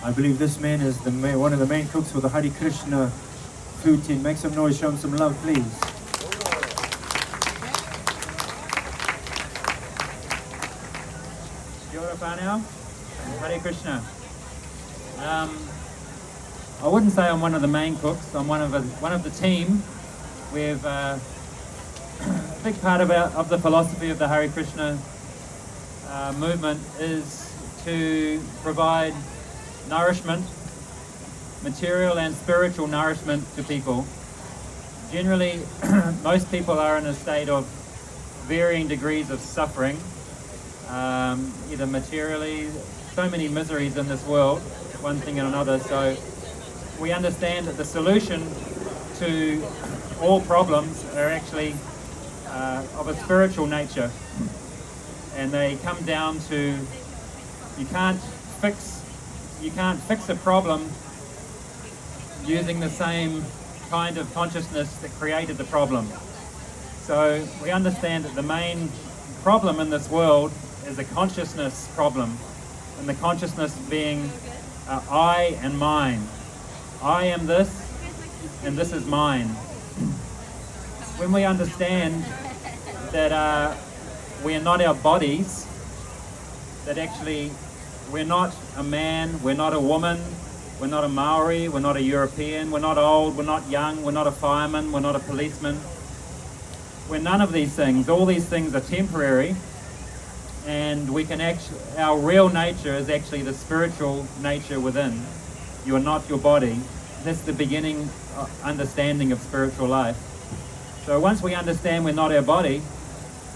I believe this man is one of the main cooks for the Hare Krishna food team. Make some noise, show him some love, please. Kia ora whānau. Hare Krishna. I wouldn't say I'm one of the main cooks. I'm one of the team. We've a big part of the philosophy of the Hare Krishna movement is to provide nourishment, material and spiritual nourishment to people. Generally, most people are in a state of varying degrees of suffering, either materially, so many miseries in this world, one thing and another. So we understand that the solution to all problems are actually of a spiritual nature, and they come down to you can't fix a problem using the same kind of consciousness that created the problem. So we understand that the main problem in this world is a consciousness problem, and the consciousness being I and mine. I am this, and this is mine. When we understand that we are not our bodies, that actually we're not a man, we're not a woman, we're not a Maori, we're not a European, we're not old, we're not young, we're not a fireman, we're not a policeman. We're none of these things. All these things are temporary, and we can our real nature is actually the spiritual nature within. You are not your body. That's the beginning understanding of spiritual life. So once we understand we're not our body,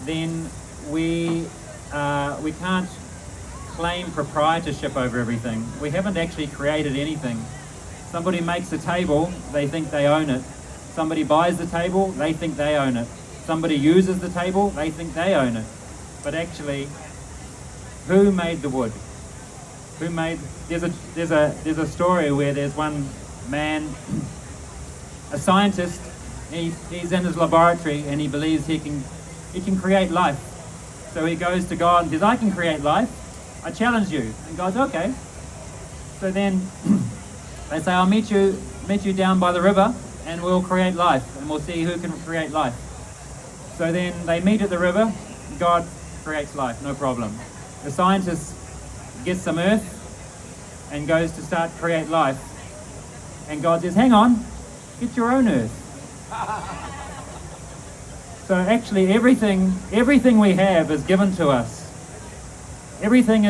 then we can't claim proprietorship over everything. We haven't actually created anything. Somebody makes a table, they think they own it. Somebody buys the table, they think they own it. Somebody uses the table, they think they own it. But actually, who made the wood? There's a story where there's one man, a scientist, he's in his laboratory and he believes he can create life. So he goes to God and says, I can create life. I challenge you. And God's okay. So then they say, I'll meet you down by the river and we'll create life and we'll see who can create life. So then they meet at the river, God creates life, no problem. The scientist gets some earth and goes to start to create life. And God says, hang on, get your own earth. So actually everything we have is given to us. Everything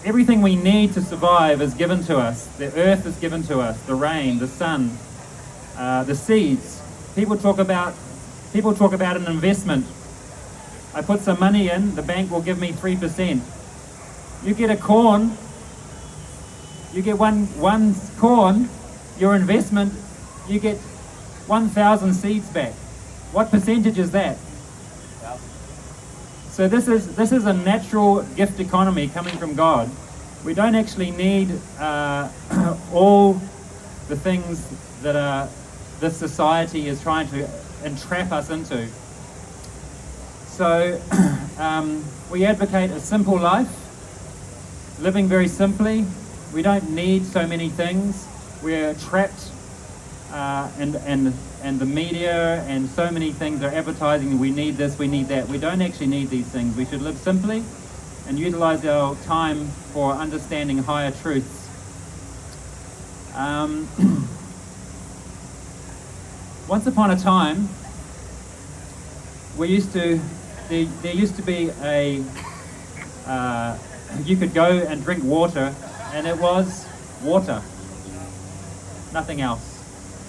everything we need to survive is given to us. The earth is given to us, the rain, the sun, the seeds. People talk about an investment. I put some money in, the bank will give me 3%. You get a corn, you get one corn, your investment, you get 1,000 seeds back. What percentage is that? So this is a natural gift economy coming from God. We don't actually need all the things that this society is trying to entrap us into. So we advocate a simple life, living very simply. We don't need so many things. We're trapped, and the media and so many things are advertising we need this, we need that. We don't actually need these things. We should live simply and utilize our time for understanding higher truths. Once upon a time, there used to be you could go and drink water, and it was water, nothing else.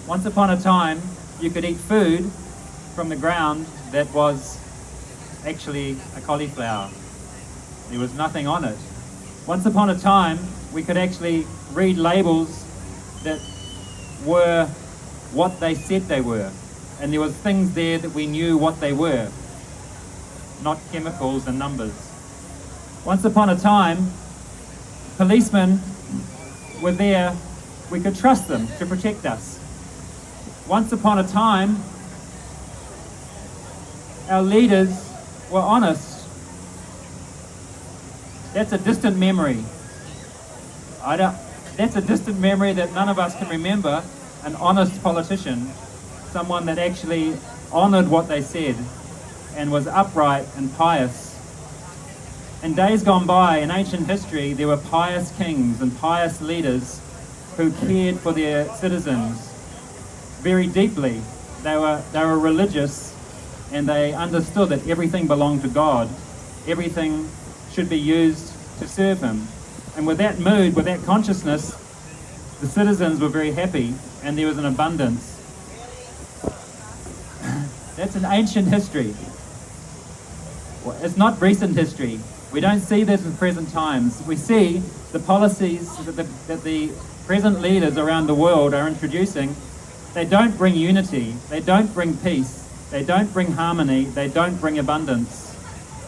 Once upon a time, you could eat food from the ground that was actually a cauliflower. There was nothing on it. Once upon a time, we could actually read labels that were what they said they were. And there was things there that we knew what they were, not chemicals and numbers. Once upon a time, policemen were there, we could trust them to protect us. Once upon a time, our leaders were honest. That's a distant memory. I don't, that's a distant memory that none of us can remember. An honest politician, someone that actually honoured what they said and was upright and pious. In days gone by, in ancient history, there were pious kings and pious leaders who cared for their citizens very deeply. They were religious, and they understood that everything belonged to God. Everything should be used to serve Him. And with that mood, with that consciousness, the citizens were very happy, and there was an abundance. That's an ancient history. Well, it's not recent history. We don't see this in present times. We see the policies that the present leaders around the world are introducing. They don't bring unity. They don't bring peace. They don't bring harmony. They don't bring abundance.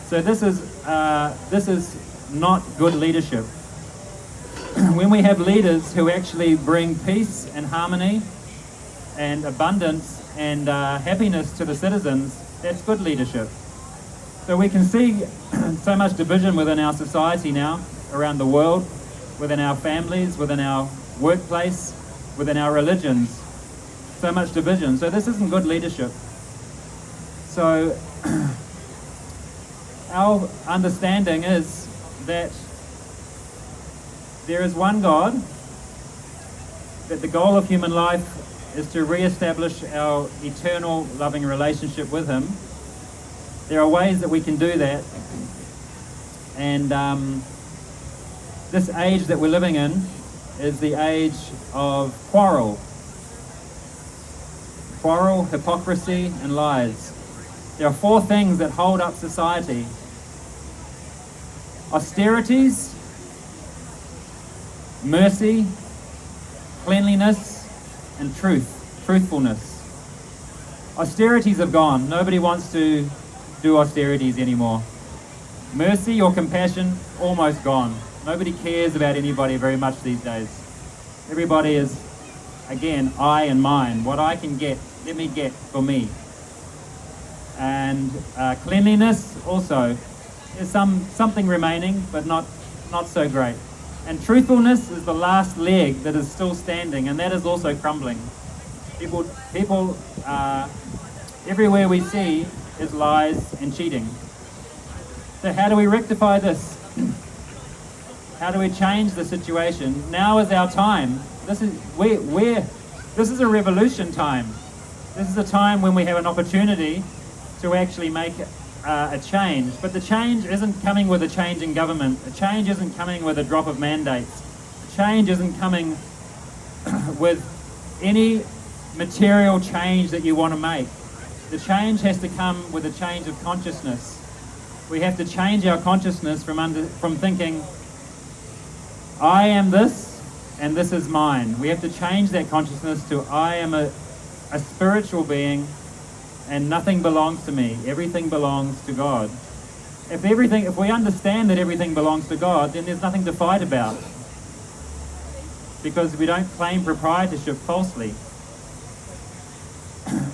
So this is not good leadership. When we have leaders who actually bring peace and harmony and abundance and happiness to the citizens, that's good leadership. So we can see so much division within our society now, around the world, within our families, within our workplace, within our religions. So much division. So this isn't good leadership. So our understanding is that there is one God, that the goal of human life is to re-establish our eternal loving relationship with Him. There are ways that we can do that, and this age that we're living in is the age of quarrel, hypocrisy, and lies. There are 4 things that hold up society: austerities, mercy, cleanliness, and truthfulness. Austerities have gone. Nobody wants to do austerities anymore. Mercy or compassion, almost gone. Nobody cares about anybody very much these days. Everybody is, again, I and mine. What I can get, let me get for me. And cleanliness also. There's something remaining, but not so great. And truthfulness is the last leg that is still standing, and that is also crumbling. People everywhere we see is lies and cheating. So how do we rectify this? How do we change the situation? Now is our time. This is a revolution time. This is a time when we have an opportunity to actually make a change. But the change isn't coming with a change in government. The change isn't coming with a drop of mandates. The change isn't coming with any material change that you want to make. The change has to come with a change of consciousness. We have to change our consciousness from thinking, I am this and this is mine. We have to change that consciousness to I am a spiritual being and nothing belongs to me. Everything belongs to God. If we understand that everything belongs to God, then there's nothing to fight about, because we don't claim proprietorship falsely.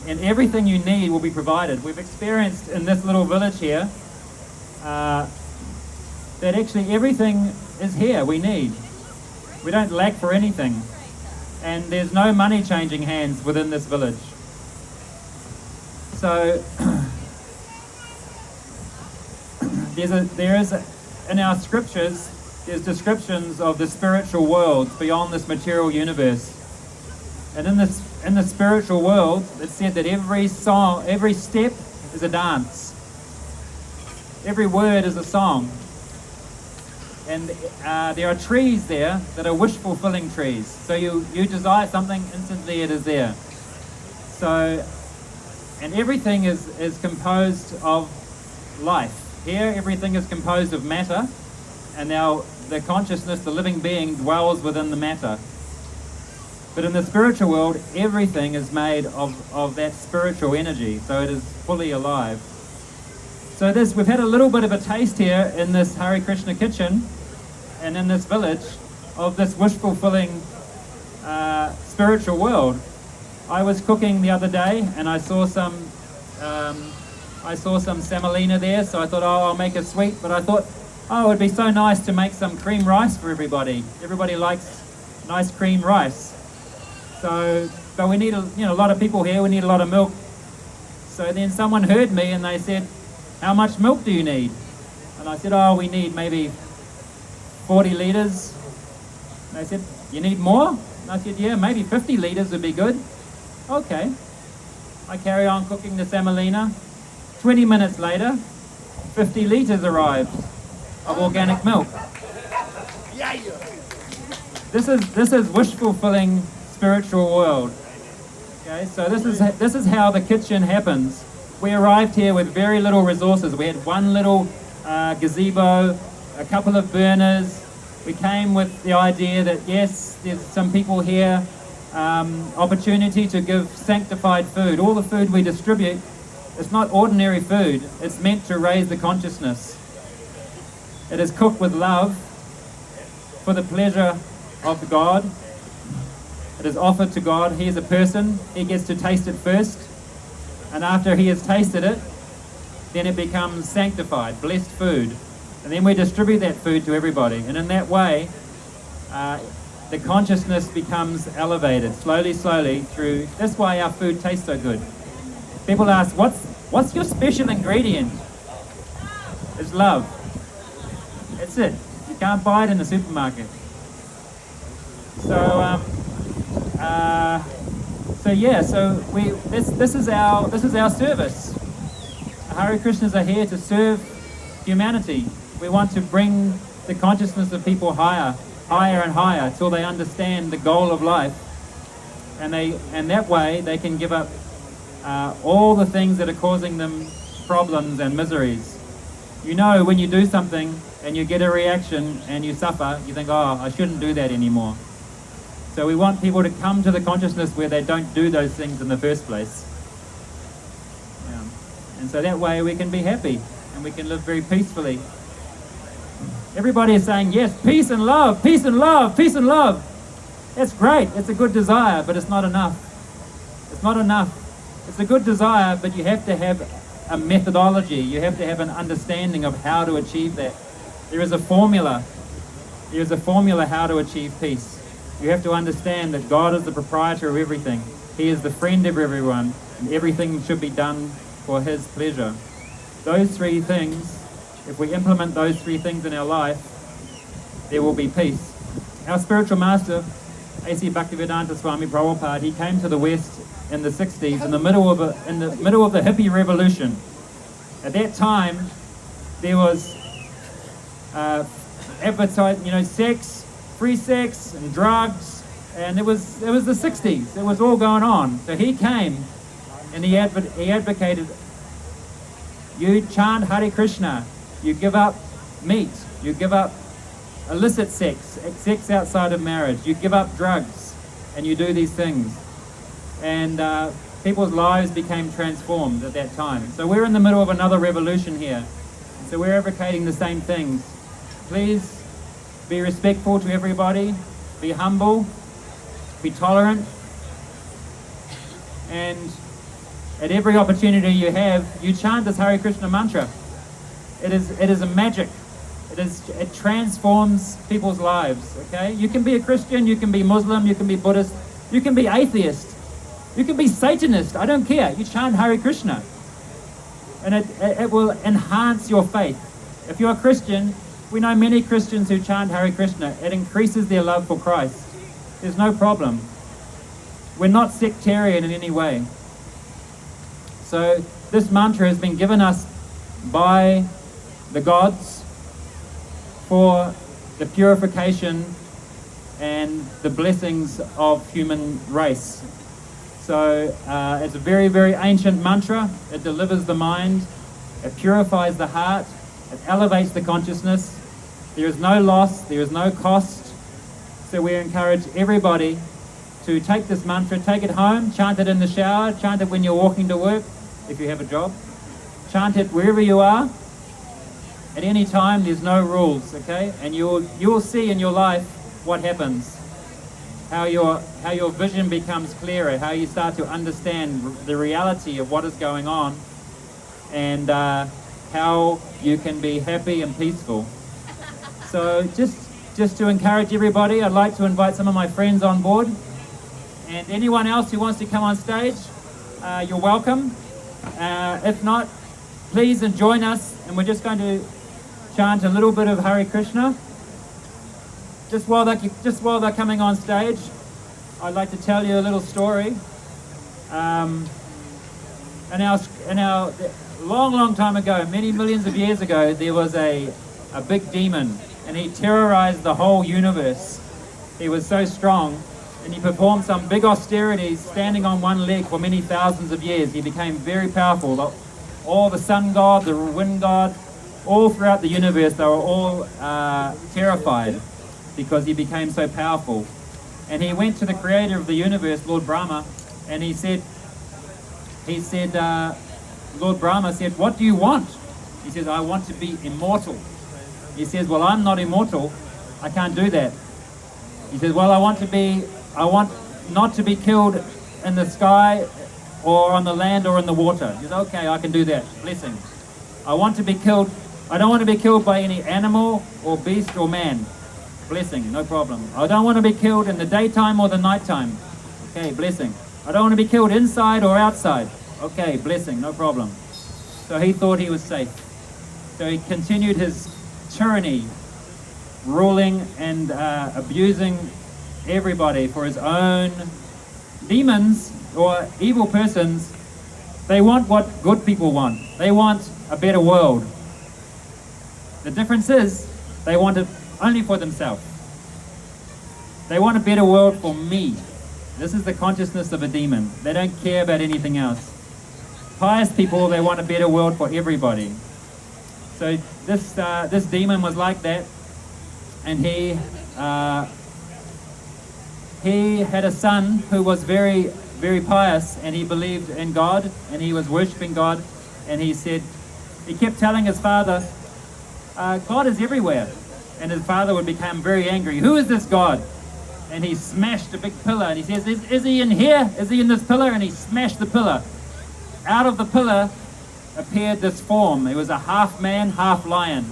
And everything you need will be provided. We've experienced in this little village here that actually everything is here we need. We don't lack for anything. And there's no money changing hands within this village. So in our scriptures, there's descriptions of the spiritual world beyond this material universe. And in the spiritual world, it's said that every song, every step is a dance. Every word is a song. And there are trees there that are wish-fulfilling trees. So you desire something, instantly it is there. So, and everything is composed of life. Here, everything is composed of matter, and now the consciousness, the living being, dwells within the matter. But in the spiritual world, everything is made of that spiritual energy, so it is fully alive. So we've had a little bit of a taste here in this Hare Krishna kitchen and in this village of this wish-fulfilling spiritual world. I was cooking the other day and I saw some semolina there, so I thought, oh, I'll make a sweet, but I thought, oh, it would be so nice to make some cream rice for everybody. Everybody likes nice cream rice. So, but we need a lot of people here, we need a lot of milk. So then someone heard me and they said, how much milk do you need? And I said, oh, we need maybe 40 litres. And they said, you need more? And I said, yeah, maybe 50 litres would be good. Okay. I carry on cooking the semolina. 20 minutes later, 50 litres arrived of organic milk. This is wish fulfilling spiritual world. Okay, so this is how the kitchen happens. We arrived here with very little resources. We had one little gazebo, a couple of burners. We came with the idea that yes, there's some people here, opportunity to give sanctified food. All the food we distribute, it's not ordinary food. It's meant to raise the consciousness. It is cooked with love for the pleasure of God. It is offered to God. He is a person. He gets to taste it first. And after he has tasted it, then it becomes sanctified, blessed food. And then we distribute that food to everybody. And in that way, the consciousness becomes elevated slowly, slowly through. That's why our food tastes so good. People ask, what's your special ingredient? It's love. That's it. You can't buy it in the supermarket. So this is our service. Hare Krishnas are here to serve humanity. We want to bring the consciousness of people higher and higher till they understand the goal of life, and that way they can give up all the things that are causing them problems and miseries. You know, when you do something and you get a reaction and you suffer, you think, oh, I shouldn't do that anymore. So we want people to come to the consciousness where they don't do those things in the first place. Yeah. And so that way we can be happy and we can live very peacefully. Everybody is saying, yes, peace and love, peace and love, peace and love. That's great. It's a good desire, but it's not enough. It's not enough. It's a good desire, but you have to have a methodology. You have to have an understanding of how to achieve that. There is a formula. There is a formula how to achieve peace. You have to understand that God is the proprietor of everything. He is the friend of everyone, and everything should be done for His pleasure. Those three things, if we implement those three things in our life, there will be peace. Our spiritual master, A.C. Bhaktivedanta Swami Prabhupada, he came to the West in the 60s, in the middle of the hippie revolution. At that time, there was sex, free sex and drugs, and it was the 60s. It was all going on. So he came and he advocated, you chant Hare Krishna, you give up meat, you give up illicit sex outside of marriage, you give up drugs, and you do these things. And people's lives became transformed at that time. So we're in the middle of another revolution here. So we're advocating the same things. Please be respectful to everybody, be humble, be tolerant, and at every opportunity you have, you chant this Hare Krishna mantra. It is a magic. It transforms people's lives. Okay, you can be a Christian, you can be Muslim, you can be Buddhist, you can be atheist, you can be Satanist. I don't care. You chant Hare Krishna, and it will enhance your faith. If you're a Christian, we know many Christians who chant Hare Krishna. It increases their love for Christ. There's no problem. We're not sectarian in any way. So this mantra has been given us by the gods for the purification and the blessings of human race. So it's a very, very ancient mantra. It delivers the mind. It purifies the heart. It elevates the consciousness. There is no loss, there is no cost. So we encourage everybody to take this mantra, take it home, chant it in the shower, chant it when you're walking to work, if you have a job. Chant it wherever you are. At any time, there's no rules, okay? And you will see in your life what happens. How your vision becomes clearer, how you start to understand the reality of what is going on, and how you can be happy and peaceful. So just to encourage everybody, I'd like to invite some of my friends on board. And anyone else who wants to come on stage, you're welcome. If not, please join us, and we're just going to chant a little bit of Hare Krishna. Just while they're coming on stage, I'd like to tell you a little story. In our long time ago, many millions of years ago, there was a big demon, and he terrorized the whole universe. He was so strong, and he performed some big austerities, standing on one leg for many thousands of years. He became very powerful. All the sun god, the wind god, all throughout the universe, they were all terrified because he became so powerful. And he went to the creator of the universe, Lord Brahma, and he said, Lord Brahma said, "What do you want?" He says, "I want to be immortal." He says, "Well, I'm not immortal. I can't do that." He says, "Well, I want not to be killed in the sky or on the land or in the water." He says, "Okay, I can do that. Blessing. I don't want to be killed by any animal or beast or man." Blessing, no problem. "I don't want to be killed in the daytime or the nighttime." Okay, blessing. "I don't want to be killed inside or outside." Okay, blessing, no problem. So he thought he was safe. So he continued his tyranny, ruling and abusing everybody for his own. Demons or evil persons, they want what good people want. They want a better world. The difference is they want it only for themselves. They want a better world for me. This is the consciousness of a demon. They don't care about anything else. Pious people, they want a better world for everybody. So this demon was like that, and he had a son who was very, very pious, and he believed in God, and he was worshipping God, and he kept telling his father, God is everywhere. And his father would become very angry. "Who is this God?" And he smashed a big pillar, and he says, is he in here? Is he in this pillar? And he smashed the pillar. Out of the pillar appeared this form. It was a half man, half lion.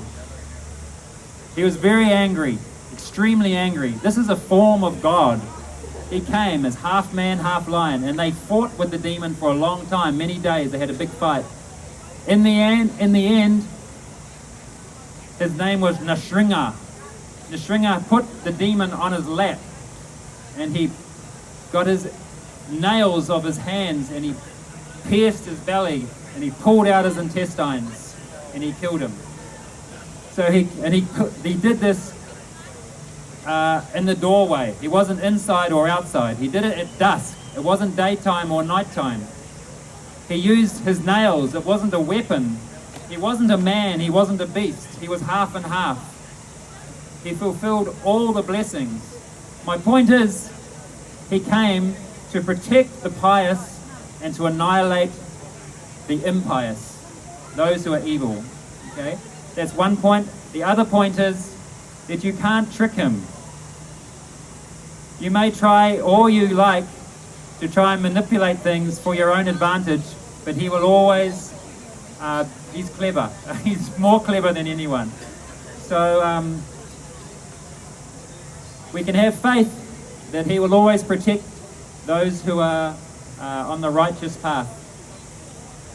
He was very angry, extremely angry. This is a form of God. He came as half man, half lion, and they fought with the demon for a long time, many days. They had a big fight. In the end, his name was Nrsimha. Nrsimha put the demon on his lap, and he got his nails of his hands, and he pierced his belly, and he pulled out his intestines, and he killed him. So he did this in the doorway. He wasn't inside or outside. He did it at dusk. It wasn't daytime or nighttime. He used his nails. It wasn't a weapon. He wasn't a man. He wasn't a beast. He was half and half. He fulfilled all the blessings. My point is, he came to protect the pious and to annihilate the impious, those who are evil. Okay, that's one point. The other point is that you can't trick him. You may try all you like to try and manipulate things for your own advantage, but he will always, he's clever. He's more clever than anyone. So we can have faith that he will always protect those who are on the righteous path.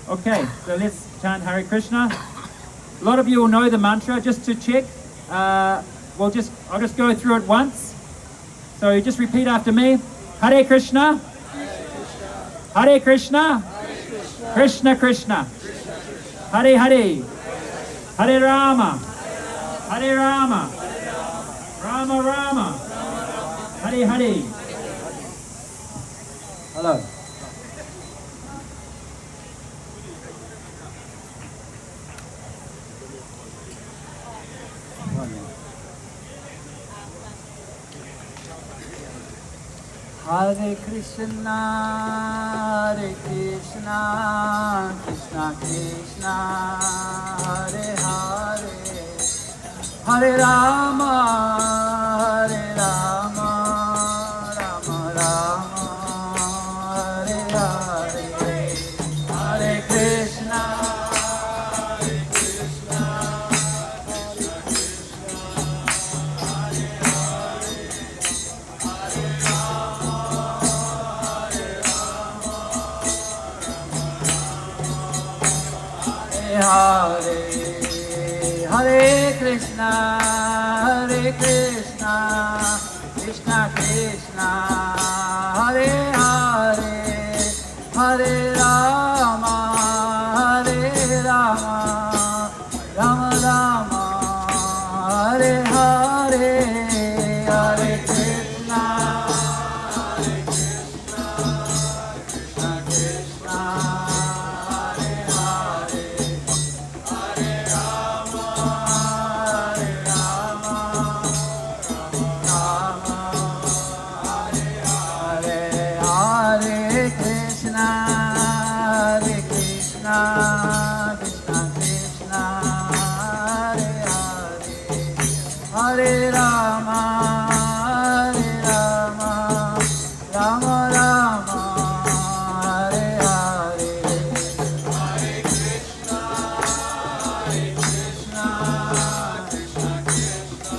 Okay, so let's chant Hare Krishna. A lot of you will know the mantra. Just to check, I'll just go through it once. So just repeat after me. Hare Krishna, Hare Krishna, Krishna Krishna, Hare Hare, Hare Rama, Hare Rama, Rama Rama, Hare Hare. Hello. Hare Krishna, Hare Krishna, Krishna Krishna, Hare Hare, Hare Rama, Hare Rama, Rama Rama, Hare Hare, Hare Krishna, Hare Krishna, Krishna Krishna, Hare, Hare Krishna, Krishna Krishna, Hare Hare, Hare Rama, Rama Rama, Hare Hare, Hare Krishna, Krishna Krishna, Hare Hare, Hare Rama, Rama, Hare Hare, Hare Krishna, Krishna Krishna, Hare Hare, Hare Rama, Rama Rama, Hare Hare, Hare Krishna, Krishna Krishna,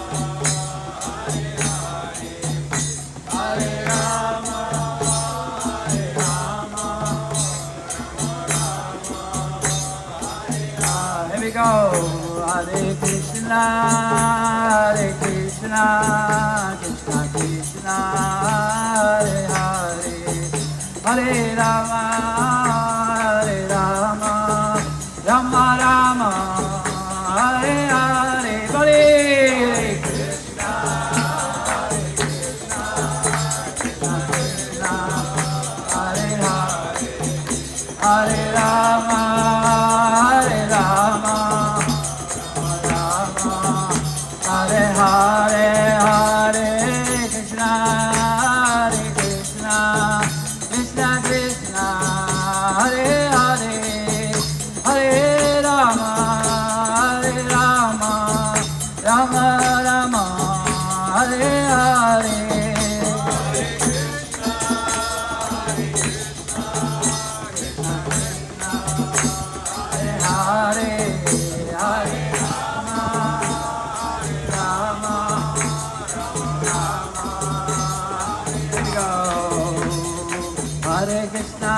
Hare Hare, Hare Rama, here we go. Hare Krishna, Krishna Krishna, Hare Hare, Hare Rama, Rama Rama, Hare Hare, Hare Krishna, Krishna Krishna, Hare Hare, Hare Rama, Hare Hare, Hare Krishna,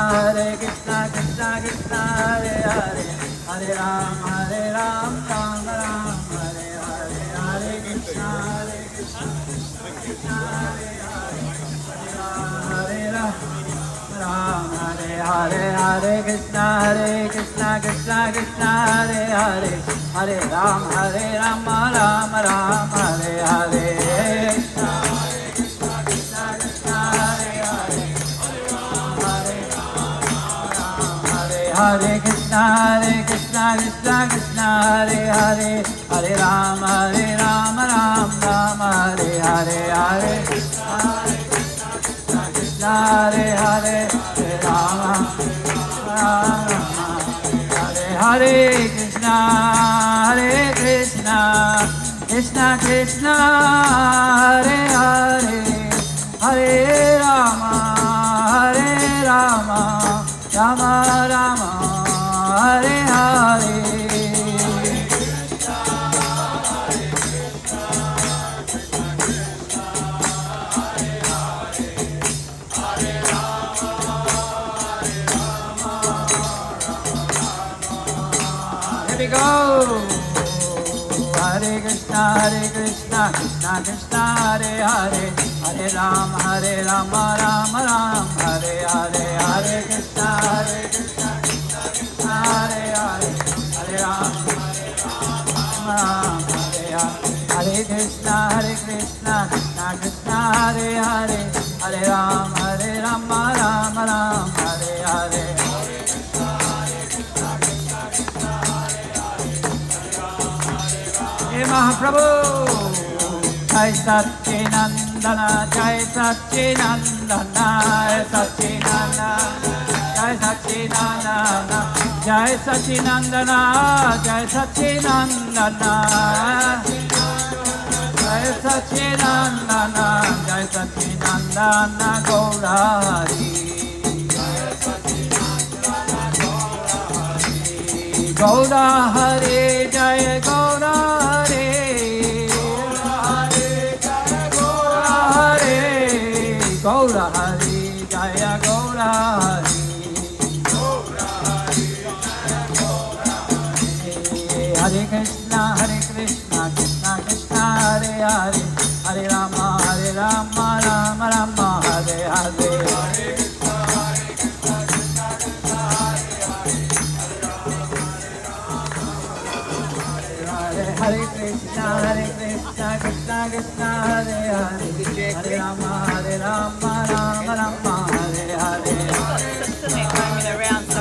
Krishna Krishna, Hare Hare, Hare Rama, Rama Rama, Hare Hare, Hare Krishna, Krishna Krishna, Hare Hare, Hare Hare Krishna, Krishna Krishna, Hare Hare, Hare Rama, Ram Ram, Hare Hare, Hare Krishna, Krishna Krishna, Hare Hare, Hare Ram, Hare Hare, Hare Krishna, Krishna Krishna, Hare Hare, Hare Ram, Ram Hare Hare, Krishna, Krishna Krishna, Hare Hare, Hare Krishna, Krishna Krishna, Hare Hare, Hare Ram, Ram Hare Hare, Hare Krishna, Krishna Hare Hare, Hare Ram, Hare Krishna, Krishna Krishna, Hare Hare, Hare Rama, Rama Rama, Hare Hare. Here we go. Hare Krishna, Krishna Krishna, Hare Hare, Hare Rama, Rama Hare Hare, Hare Krishna, Krishna Krishna, Hare Hare, Hare Rama, Hare Hare, Hare Krishna, Krishna Krishna, Hare Hare, Hare Rama, Rama Hare Hare. Mahaprabhu, Jai Satchinandana, Jai Satchinandana, Jai Satchinandana, Jai Satchinandana, Jai Satchinandana, Jai Satchinandana, Jai Satchinandana, Gaurari, Gaura Hare, Jaya Gaura Hare, Gaura Hare, Jaya Gaura Hare, Hare Krishna, Krishna Krishna, Hare Hare, Hare Rama, Rama Rama, Hare Hare. Hare Krishna, Krishna Krishna, Hare Hare, Hare Rama, Rama Rama, Hare Hare. Got the summit going around.